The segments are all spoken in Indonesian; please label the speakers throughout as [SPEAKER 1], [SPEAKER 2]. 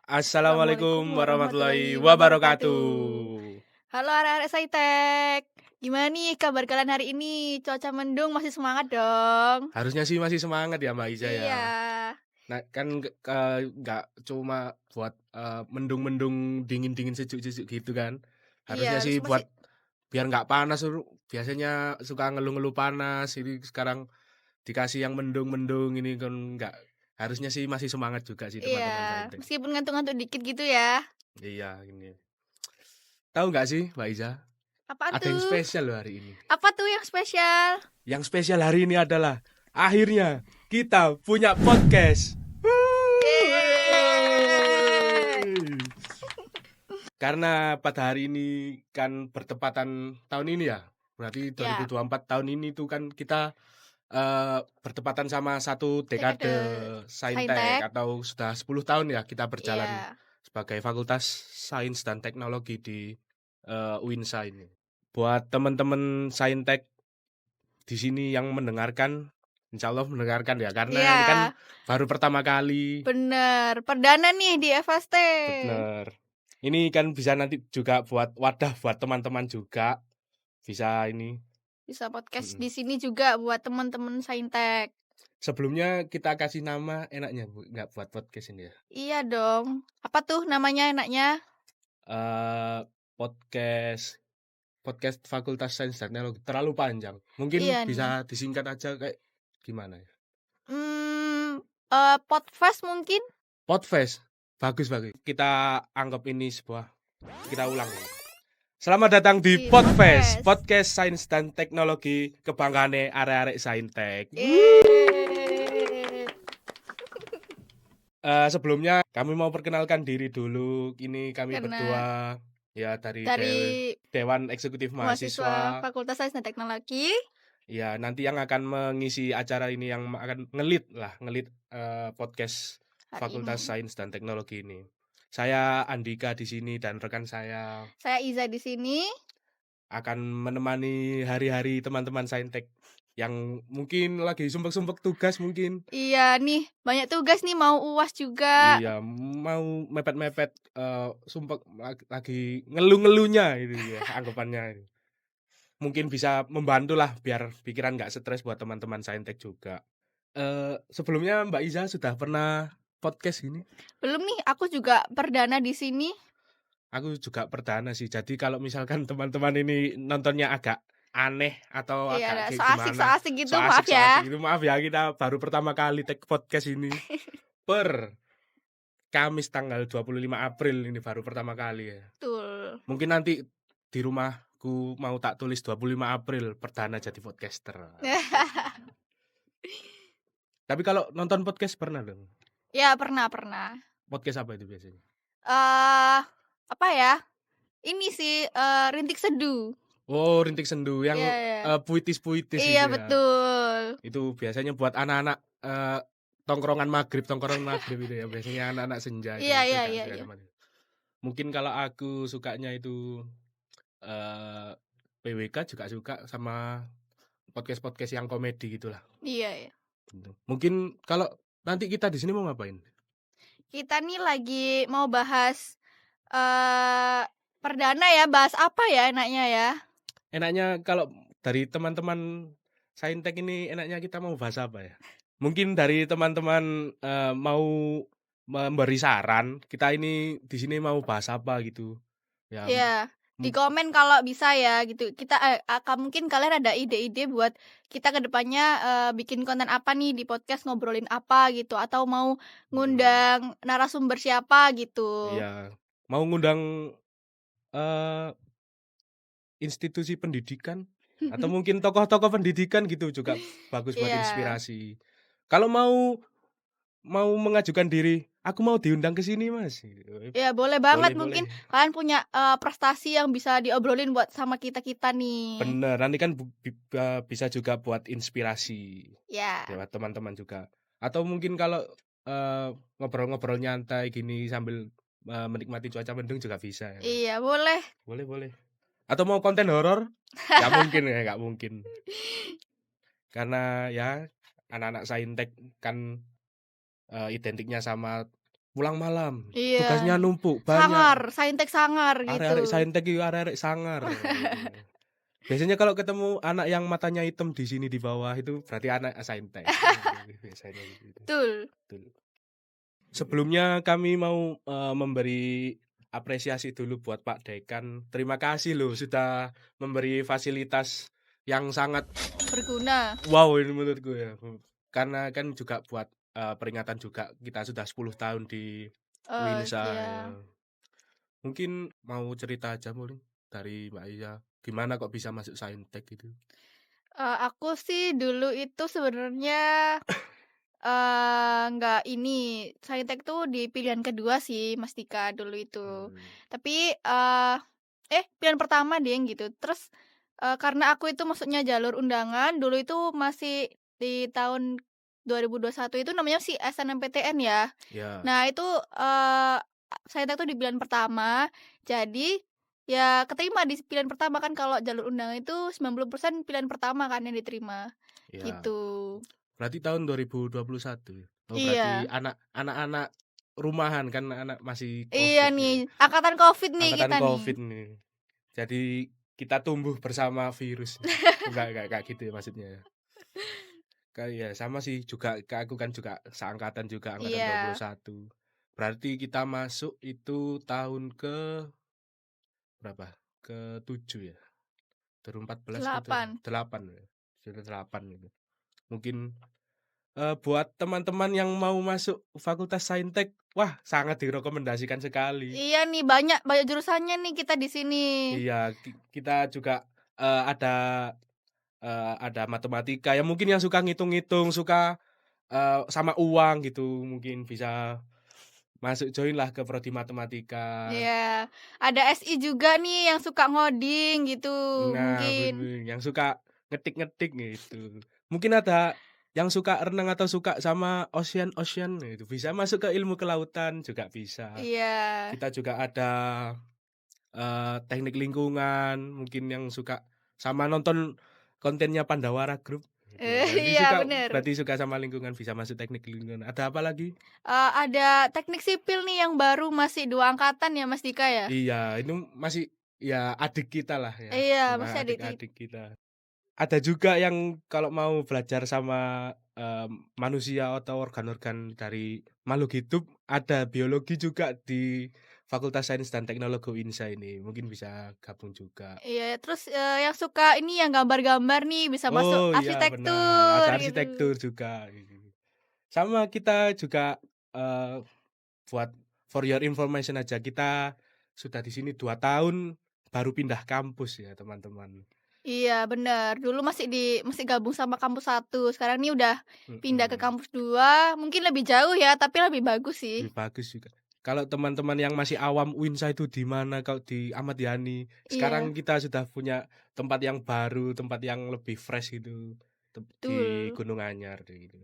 [SPEAKER 1] Assalamualaikum
[SPEAKER 2] Assalamualaikum
[SPEAKER 1] warahmatullahi
[SPEAKER 2] warahmatullahi wabarakatuh.
[SPEAKER 1] wabarakatuh.
[SPEAKER 2] Halo arek-arek Saintek. Gimana nih kabar kalian hari ini? Cuaca mendung masih semangat dong?
[SPEAKER 1] Harusnya sih masih semangat ya Mbak Iza ya.
[SPEAKER 2] Iya.
[SPEAKER 1] Nah kan nggak cuma buat mendung-mendung, dingin-dingin, sejuk-sejuk gitu kan.
[SPEAKER 2] Iya,
[SPEAKER 1] Harusnya
[SPEAKER 2] terus
[SPEAKER 1] sih
[SPEAKER 2] masih
[SPEAKER 1] buat biar nggak panas. Biasanya suka ngeluh-ngeluh panas. Ini sekarang dikasih yang mendung-mendung ini kan nggak. Harusnya sih masih semangat juga sih
[SPEAKER 2] iya,
[SPEAKER 1] teman-teman Saintek.
[SPEAKER 2] meskipun ngantuk-ngantuk dikit gitu ya.
[SPEAKER 1] Iya ini. Tahu nggak sih Mbak Iza?
[SPEAKER 2] Apaan
[SPEAKER 1] Ada yang
[SPEAKER 2] tuh?
[SPEAKER 1] spesial loh hari ini.
[SPEAKER 2] Apa tuh yang spesial?
[SPEAKER 1] Yang spesial hari ini adalah akhirnya kita punya podcast.
[SPEAKER 2] Yeay.
[SPEAKER 1] Karena pada hari ini kan bertepatan tahun ini ya. Berarti
[SPEAKER 2] Ya,
[SPEAKER 1] 2024 tahun ini tuh kan kita bertepatan sama satu dekade
[SPEAKER 2] dekade
[SPEAKER 1] Saintek
[SPEAKER 2] Saintek.
[SPEAKER 1] atau sudah 10 tahun ya kita berjalan
[SPEAKER 2] Iya.
[SPEAKER 1] sebagai Fakultas Sains dan Teknologi di UINSA ini. Buat teman-teman Saintek di sini yang mendengarkan, insya Allah mendengarkan ya, karena ini kan
[SPEAKER 2] Iya,
[SPEAKER 1] baru pertama kali.
[SPEAKER 2] bener. Perdana nih di FST.
[SPEAKER 1] Bener. Ini kan bisa nanti juga buat wadah buat teman-teman juga. Bisa ini.
[SPEAKER 2] Bisa podcast
[SPEAKER 1] Mm-mm.
[SPEAKER 2] di sini juga buat teman-teman Saintek.
[SPEAKER 1] Sebelumnya kita kasih nama enaknya Bu, nggak buat podcast ini ya.
[SPEAKER 2] Iya dong. Apa tuh namanya enaknya?
[SPEAKER 1] Eh podcast podcast Fakultas Sains dan Teknologi terlalu panjang. Mungkin
[SPEAKER 2] Iya nih.
[SPEAKER 1] bisa disingkat aja kayak gimana ya?
[SPEAKER 2] Hmm, Podfest mungkin?
[SPEAKER 1] Podfest. Bagus bagus. Kita anggap ini sebuah, kita ulang. Selamat datang di
[SPEAKER 2] Di
[SPEAKER 1] Podfest,
[SPEAKER 2] Podfest.
[SPEAKER 1] podcast sains dan teknologi kebanggaane arek-arek Saintek.
[SPEAKER 2] Yeay.
[SPEAKER 1] Sebelumnya kami mau perkenalkan diri dulu. Ini kami
[SPEAKER 2] Karena
[SPEAKER 1] berdua ya dari
[SPEAKER 2] dari
[SPEAKER 1] Dewan Eksekutif
[SPEAKER 2] mahasiswa
[SPEAKER 1] Mahasiswa.
[SPEAKER 2] Fakultas Sains dan Teknologi.
[SPEAKER 1] Ya, nanti yang akan mengisi acara ini yang akan ngelit podcast
[SPEAKER 2] Hari
[SPEAKER 1] Fakultas
[SPEAKER 2] ini.
[SPEAKER 1] Sains dan Teknologi ini. Saya Andika di sini dan rekan saya
[SPEAKER 2] Saya Iza di sini.
[SPEAKER 1] akan menemani hari-hari teman-teman Saintek yang mungkin lagi sumpek-sumpek tugas mungkin.
[SPEAKER 2] Iya nih, banyak tugas nih mau UAS juga.
[SPEAKER 1] Iya, mau mepet-mepet sumpek lagi ngeluh-ngeluhnya itu ya anggapannya. Mungkin bisa membantu lah biar pikiran nggak stres buat teman-teman Saintek juga. Sebelumnya Mbak Iza sudah pernah podcast ini?
[SPEAKER 2] Belum nih, aku juga perdana di sini.
[SPEAKER 1] Aku juga perdana sih. Jadi kalau misalkan teman-teman ini nontonnya agak aneh atau agak
[SPEAKER 2] Iya,
[SPEAKER 1] kayak
[SPEAKER 2] so
[SPEAKER 1] gimana,
[SPEAKER 2] asik-so asik gitu,
[SPEAKER 1] so
[SPEAKER 2] maaf
[SPEAKER 1] asik so
[SPEAKER 2] ya.
[SPEAKER 1] asik itu maaf ya, kita baru pertama kali take podcast ini per Kamis tanggal 25 April ini baru pertama kali ya.
[SPEAKER 2] Betul.
[SPEAKER 1] Mungkin nanti di rumahku mau tak tulis 25 April perdana jadi podcaster. Tapi kalau nonton podcast pernah dong.
[SPEAKER 2] Ya, pernah.
[SPEAKER 1] Podcast apa itu biasanya?
[SPEAKER 2] Apa ya? Ini sih Rintik Seduh.
[SPEAKER 1] Oh, Rintik Sendu yang
[SPEAKER 2] Iya.
[SPEAKER 1] puitis-puitis
[SPEAKER 2] Iya,
[SPEAKER 1] itu ya.
[SPEAKER 2] betul.
[SPEAKER 1] Itu biasanya buat anak-anak tongkrongan maghrib itu ya. Biasanya anak-anak senja itu
[SPEAKER 2] Iya.
[SPEAKER 1] suka sama itu. Mungkin kalau aku sukanya itu PWK juga suka sama podcast-podcast yang komedi gitulah.
[SPEAKER 2] Iya.
[SPEAKER 1] Gitu. Mungkin kalau nanti kita di sini mau ngapain?
[SPEAKER 2] Kita nih lagi mau bahas perdana ya, bahas apa ya enaknya ya?
[SPEAKER 1] Enaknya kalau dari teman-teman Saintek ini enaknya kita mau bahas apa ya? Mungkin dari teman-teman mau memberi saran, kita ini di sini mau bahas apa gitu. Ya,
[SPEAKER 2] Iya, di komen kalau bisa ya gitu. Kita mungkin kalian ada ide-ide buat kita ke depannya bikin konten apa nih di podcast, ngobrolin apa gitu, atau mau ngundang narasumber siapa gitu.
[SPEAKER 1] iya, mau ngundang eh, institusi pendidikan atau mungkin tokoh-tokoh pendidikan gitu juga bagus buat
[SPEAKER 2] Iya.
[SPEAKER 1] inspirasi. Kalau mau mengajukan diri, aku mau diundang ke sini, Mas.
[SPEAKER 2] Ya, boleh banget.
[SPEAKER 1] Boleh.
[SPEAKER 2] Mungkin kalian punya prestasi yang bisa diobrolin buat sama kita-kita nih.
[SPEAKER 1] Bener, nanti kan bisa juga buat inspirasi
[SPEAKER 2] Ya.
[SPEAKER 1] buat teman-teman juga. Atau mungkin kalau ngobrol-ngobrol nyantai gini sambil menikmati cuaca mendung juga bisa ya.
[SPEAKER 2] Iya, boleh.
[SPEAKER 1] Boleh. Atau mau konten horor? Nggak mungkin. Karena ya anak-anak Saintek kan identiknya sama pulang malam,
[SPEAKER 2] Iya,
[SPEAKER 1] tugasnya numpuk,
[SPEAKER 2] sangar,
[SPEAKER 1] banyak.
[SPEAKER 2] saintek sangar gitu.
[SPEAKER 1] Arek-arek saintek iki arek-arek sangar, gitu. Biasanya kalau ketemu anak yang matanya hitam di sini di bawah itu berarti anak saintek, biasanya gitu.
[SPEAKER 2] Betul.
[SPEAKER 1] Betul. Sebelumnya kami mau, memberi apresiasi dulu buat Pak Dekan. Terima kasih loh sudah memberi fasilitas yang sangat
[SPEAKER 2] Berguna.
[SPEAKER 1] wow ini menurutku ya. Karena kan juga buat, peringatan juga kita sudah 10 tahun di
[SPEAKER 2] Oh,
[SPEAKER 1] Winsa ya.
[SPEAKER 2] iya.
[SPEAKER 1] Mungkin mau cerita aja mungkin dari Mbak Iya, gimana kok bisa masuk Saintek gitu?
[SPEAKER 2] Aku sih dulu itu sebenarnya, nggak ini, saintek tuh di pilihan kedua sih, Mas Dika, dulu itu.
[SPEAKER 1] Mmm,
[SPEAKER 2] Tapi, pilihan pertama deng, gitu. Terus, karena aku itu masuknya jalur undangan, dulu itu masih di tahun 2021 itu namanya si SNMPTN ya.
[SPEAKER 1] ya,
[SPEAKER 2] Nah itu, saintek tuh di pilihan pertama, jadi ya keterima di pilihan pertama kan kalau jalur undangan itu 90% pilihan pertama kan yang diterima,
[SPEAKER 1] iya.
[SPEAKER 2] gitu.
[SPEAKER 1] Berarti tahun 2021 ya? Oh berarti
[SPEAKER 2] Iya.
[SPEAKER 1] anak-anak rumahan kan anak masih
[SPEAKER 2] Iya
[SPEAKER 1] Covid
[SPEAKER 2] nih,
[SPEAKER 1] ya,
[SPEAKER 2] angkatan Covid nih
[SPEAKER 1] angkatan
[SPEAKER 2] kita nih.
[SPEAKER 1] Covid nih. Jadi kita tumbuh bersama virus. Enggak gitu ya maksudnya ya? Ya sama sih juga kayak aku kan juga seangkatan juga angkatan
[SPEAKER 2] Iya,
[SPEAKER 1] 21. Berarti kita masuk itu tahun ke berapa? Ke-7 ya? 2014 ke
[SPEAKER 2] 8.
[SPEAKER 1] 8 ya? Sudah 8 gitu. Mungkin, buat teman-teman yang mau masuk fakultas Saintek, wah sangat direkomendasikan sekali.
[SPEAKER 2] Iya nih, banyak banyak jurusannya nih kita di sini.
[SPEAKER 1] Iya, kita juga, ada matematika, ya mungkin yang suka ngitung-ngitung, suka, sama uang gitu, mungkin bisa masuk join lah ke prodi matematika.
[SPEAKER 2] Iya, ada SI juga nih yang suka ngoding gitu,
[SPEAKER 1] Nah,
[SPEAKER 2] mungkin.
[SPEAKER 1] bener, yang suka ngetik-ngetik gitu. Mungkin ada yang suka renang atau suka sama ocean-ocean itu, bisa masuk ke ilmu kelautan juga bisa.
[SPEAKER 2] Iya.
[SPEAKER 1] Kita juga ada, teknik lingkungan, mungkin yang suka sama nonton kontennya Pandawara Group, gitu.
[SPEAKER 2] Iya bener.
[SPEAKER 1] Berarti suka sama lingkungan, bisa masuk teknik lingkungan. Ada apa lagi?
[SPEAKER 2] Ada teknik sipil nih yang baru masih 2 angkatan ya, Mas Dika ya?
[SPEAKER 1] Iya, itu masih ya adik kita lah ya,
[SPEAKER 2] Iya,
[SPEAKER 1] sama
[SPEAKER 2] masih ada
[SPEAKER 1] adik-adik kita. Ada juga yang kalau mau belajar sama, manusia atau organ-organ dari makhluk hidup, ada biologi juga di Fakultas Sains dan Teknologi UINSA ini, mungkin bisa gabung juga.
[SPEAKER 2] iya, terus, yang suka ini yang gambar-gambar nih bisa masuk
[SPEAKER 1] Oh iya benar,
[SPEAKER 2] arsitektur
[SPEAKER 1] ada
[SPEAKER 2] gitu.
[SPEAKER 1] arsitektur juga gitu. Sama kita juga, buat for your information aja, kita sudah di sini 2 tahun, baru pindah kampus ya teman-teman.
[SPEAKER 2] Iya bener, dulu masih gabung sama kampus satu, sekarang nih udah pindah ke
[SPEAKER 1] Mhm.
[SPEAKER 2] kampus 2, mungkin lebih jauh ya, tapi lebih bagus sih.
[SPEAKER 1] Lebih bagus juga. Kalau teman-teman yang masih awam UINSA itu di mana, kalau di Ahmad Yani, sekarang
[SPEAKER 2] Iya,
[SPEAKER 1] kita sudah punya tempat yang baru, tempat yang lebih fresh gitu, di
[SPEAKER 2] betul.
[SPEAKER 1] Gunung Anyar gitu.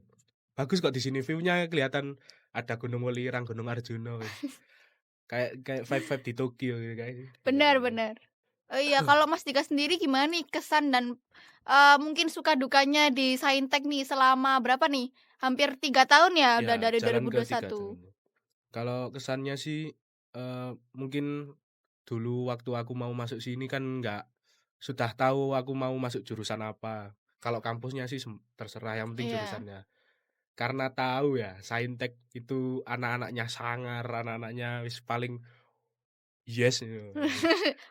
[SPEAKER 1] Bagus kok di sini view-nya kelihatan ada Gunung Welirang, Gunung Arjuna, kayak kayak vibe-vibe di Tokyo gitu gitu.
[SPEAKER 2] Benar benar. Oh iya, kalau Mas Dika sendiri gimana nih kesan dan, mungkin suka dukanya di Saintek nih selama berapa nih? Hampir 3 tahun ya udah
[SPEAKER 1] Ya,
[SPEAKER 2] dari
[SPEAKER 1] jalan ke 3
[SPEAKER 2] 2021?
[SPEAKER 1] tahun. Kalau kesannya sih, mungkin dulu waktu aku mau masuk sini kan sudah tahu aku mau masuk jurusan apa. Kalau kampusnya sih terserah, yang penting
[SPEAKER 2] Iya.
[SPEAKER 1] jurusannya. Karena tahu ya, Saintek itu anak-anaknya sangar, anak-anaknya wis paling yes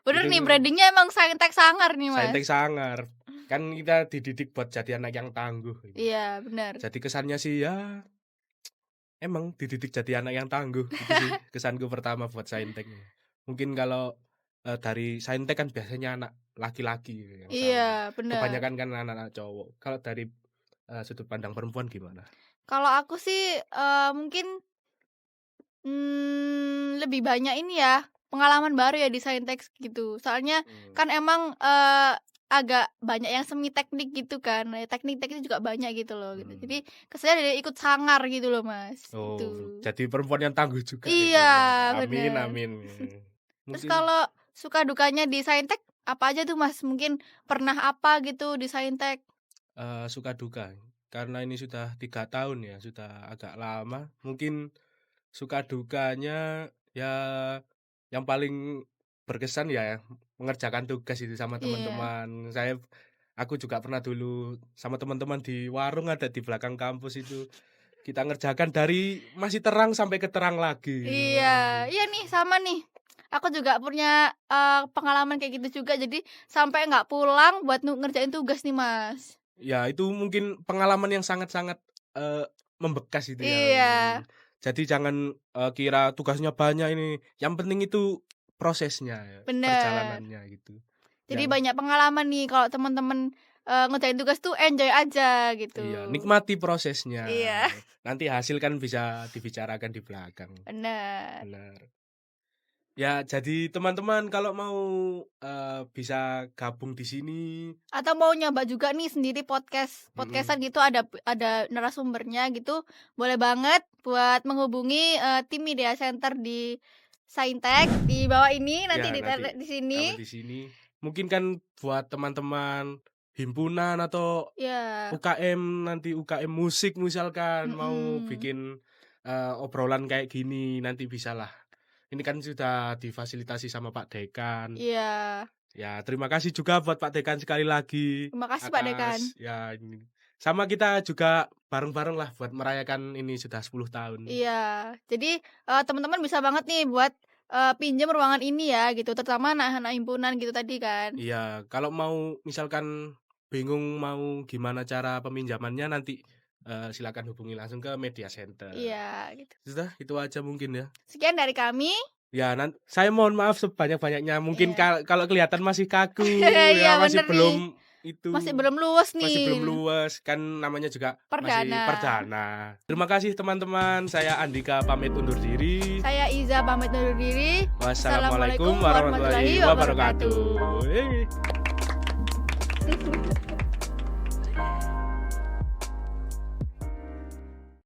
[SPEAKER 2] Bener
[SPEAKER 1] itu
[SPEAKER 2] nih branding-nya emang Saintek sangar nih, Mas.
[SPEAKER 1] Saintek sangar. Kan kita dididik buat jadi anak yang tangguh gitu.
[SPEAKER 2] Iya, bener.
[SPEAKER 1] Jadi kesannya sih ya emang dididik jadi anak yang tangguh, itu sih kesanku pertama buat Saintek. Mungkin kalau, dari Saintek kan biasanya anak laki-laki gitu yang sangar,
[SPEAKER 2] Iya, bener.
[SPEAKER 1] kebanyakan kan anak-anak cowok. Kalau dari, sudut pandang perempuan gimana?
[SPEAKER 2] Kalau aku sih, mungkin, lebih banyak ini ya, pengalaman baru ya di Saintek gitu. Soalnya
[SPEAKER 1] Mmm,
[SPEAKER 2] kan emang, agak banyak yang semi teknik gitu kan, teknik-teknik juga banyak gitu loh, gitu.
[SPEAKER 1] mhm.
[SPEAKER 2] Jadi kesannya dari ikut sangar gitu loh, Mas,
[SPEAKER 1] Oh,
[SPEAKER 2] gitu.
[SPEAKER 1] jadi perempuan yang tangguh juga gitu.
[SPEAKER 2] Iya,
[SPEAKER 1] Wah, amin
[SPEAKER 2] bener.
[SPEAKER 1] amin.
[SPEAKER 2] Terus
[SPEAKER 1] Mungkin,
[SPEAKER 2] kalau suka dukanya di Saintek apa aja tuh, Mas? Mungkin pernah apa gitu di Saintek?
[SPEAKER 1] suka duka, karena ini sudah 3 tahun ya, sudah agak lama, mungkin suka dukanya ya yang paling berkesan ya mengerjakan tugas itu sama
[SPEAKER 2] Iya.
[SPEAKER 1] teman-teman. Aku juga pernah dulu sama teman-teman di warung ada di belakang kampus itu. Kita ngerjakan dari masih terang sampai ke terang lagi gitu.
[SPEAKER 2] Iya, iya nih sama nih. Aku juga punya, pengalaman kayak gitu juga, jadi sampai nggak pulang buat ngerjain tugas nih, Mas.
[SPEAKER 1] Ya itu mungkin pengalaman yang sangat-sangat, membekas itu ya.
[SPEAKER 2] Iya,
[SPEAKER 1] Jadi jangan, kira tugasnya banyak ini, yang penting itu prosesnya ya,
[SPEAKER 2] bener.
[SPEAKER 1] perjalanannya gitu.
[SPEAKER 2] Jadi
[SPEAKER 1] Yang
[SPEAKER 2] banyak pengalaman nih kalau teman-teman, ngerjain tugas tuh enjoy aja gitu.
[SPEAKER 1] iya, nikmati prosesnya.
[SPEAKER 2] Iya,
[SPEAKER 1] Nanti hasil kan bisa dibicarakan di belakang.
[SPEAKER 2] bener.
[SPEAKER 1] Benar. Ya jadi teman-teman kalau mau, bisa gabung di sini
[SPEAKER 2] Atau mau nyoba juga nih sendiri
[SPEAKER 1] mhm,
[SPEAKER 2] podcast-an gitu ada narasumbernya gitu, boleh banget buat menghubungi, tim media center di Saintek di bawah ini nanti
[SPEAKER 1] ya nanti
[SPEAKER 2] di sini.
[SPEAKER 1] dapat di sini. Mungkin kan buat teman-teman himpunan atau
[SPEAKER 2] Ya,
[SPEAKER 1] UKM nanti UKM musik misalkan mau
[SPEAKER 2] mhm,
[SPEAKER 1] bikin, obrolan kayak gini nanti bisalah. Ini kan sudah difasilitasi sama Pak Dekan.
[SPEAKER 2] iya.
[SPEAKER 1] Ya terima kasih juga buat Pak Dekan sekali lagi
[SPEAKER 2] Terima kasih Pak Dekan.
[SPEAKER 1] atas ya ini. Sama kita juga bareng-bareng lah buat merayakan ini sudah 10 tahun.
[SPEAKER 2] Iya, jadi, teman-teman bisa banget nih buat, pinjam ruangan ini ya gitu, terutama anak-anak himpunan gitu tadi kan.
[SPEAKER 1] Iya, kalau mau misalkan bingung mau gimana cara peminjamannya nanti, silakan hubungi langsung ke media center.
[SPEAKER 2] Iya gitu.
[SPEAKER 1] Sudah itu aja mungkin ya.
[SPEAKER 2] Sekian dari kami.
[SPEAKER 1] Ya saya mohon maaf sebanyak-banyaknya mungkin
[SPEAKER 2] Iya.
[SPEAKER 1] kalau kelihatan masih kaku
[SPEAKER 2] Iya
[SPEAKER 1] ya masih
[SPEAKER 2] bener nih,
[SPEAKER 1] belum
[SPEAKER 2] masih
[SPEAKER 1] itu,
[SPEAKER 2] belum luas
[SPEAKER 1] masih belum
[SPEAKER 2] nih,
[SPEAKER 1] luas kan namanya juga masih
[SPEAKER 2] perdana.
[SPEAKER 1] perdana. Terima kasih teman-teman, saya Andika pamit undur diri.
[SPEAKER 2] Saya Iza pamit undur diri.
[SPEAKER 1] Wassalamualaikum
[SPEAKER 2] Assalamualaikum
[SPEAKER 1] warahmatullahi
[SPEAKER 2] warahmatullahi
[SPEAKER 1] wabarakatuh.
[SPEAKER 2] wabarakatuh.